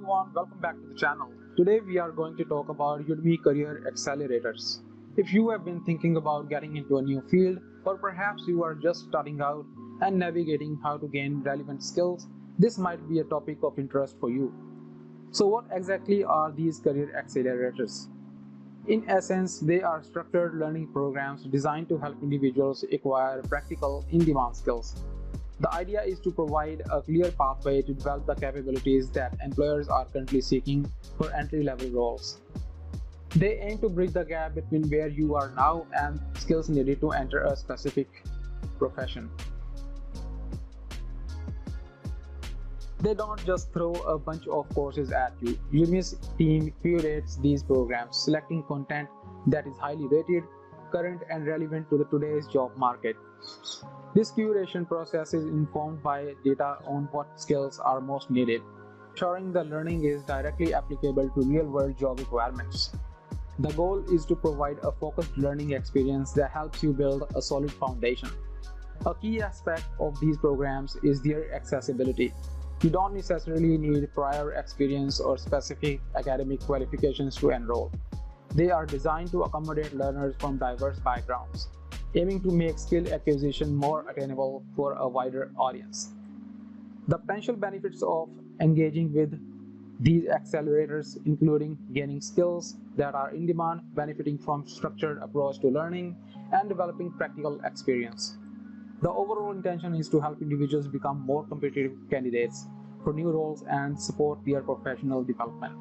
everyone, welcome back to the channel. Today we are going to talk about Udemy Career Accelerators. If you have been thinking about getting into a new field, or perhaps you are just starting out and navigating how to gain relevant skills, this might be a topic of interest for you. So what exactly are these career accelerators? In essence, they are structured learning programs designed to help individuals acquire practical, in-demand skills. The idea is to provide a clear pathway to develop the capabilities that employers are currently seeking for entry-level roles. They aim to bridge the gap between where you are now and skills needed to enter a specific profession. They don't just throw a bunch of courses at you. Udemy's team curates these programs, selecting content that is highly rated, current and relevant to today's job market. This curation process is informed by data on what skills are most needed, ensuring the learning is directly applicable to real-world job requirements. The goal is to provide a focused learning experience that helps you build a solid foundation. A key aspect of these programs is their accessibility. You don't necessarily need prior experience or specific academic qualifications to enroll. They are designed to accommodate learners from diverse backgrounds, aiming to make skill acquisition more attainable for a wider audience. The potential benefits of engaging with these accelerators including gaining skills that are in demand, benefiting from structured approach to learning, and developing practical experience. The overall intention is to help individuals become more competitive candidates for new roles and support their professional development.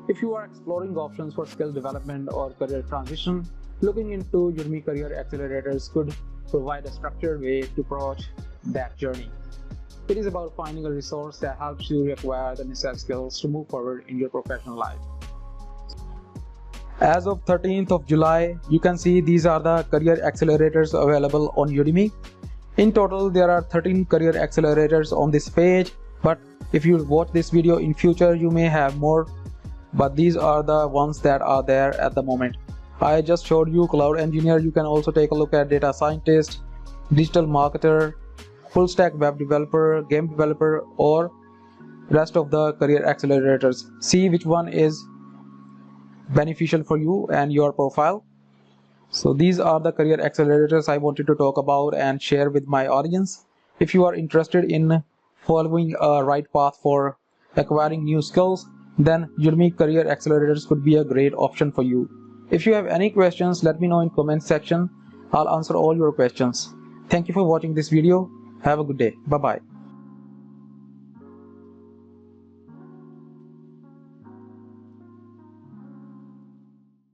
If you are exploring options for skill development or career transition, looking into Udemy Career Accelerators could provide a structured way to approach that journey. It is about finding a resource that helps you acquire the necessary skills to move forward in your professional life. As of 13th of July, you can see these are the career accelerators available on Udemy. In total, there are 13 career accelerators on this page, but if you watch this video in future, you may have more, but these are the ones that are there at the moment. I just showed you cloud engineer. You can also take a look at data scientist, digital marketer, full stack web developer, game developer, or rest of the career accelerators. See which one is beneficial for you and your profile. So these are the career accelerators I wanted to talk about and share with my audience. If you are interested in following a right path for acquiring new skills, then Udemy Career Accelerators could be a great option for you. If you have any questions, let me know in comment section. I'll answer all your questions. Thank you for watching this video. Have a good day. Bye-bye.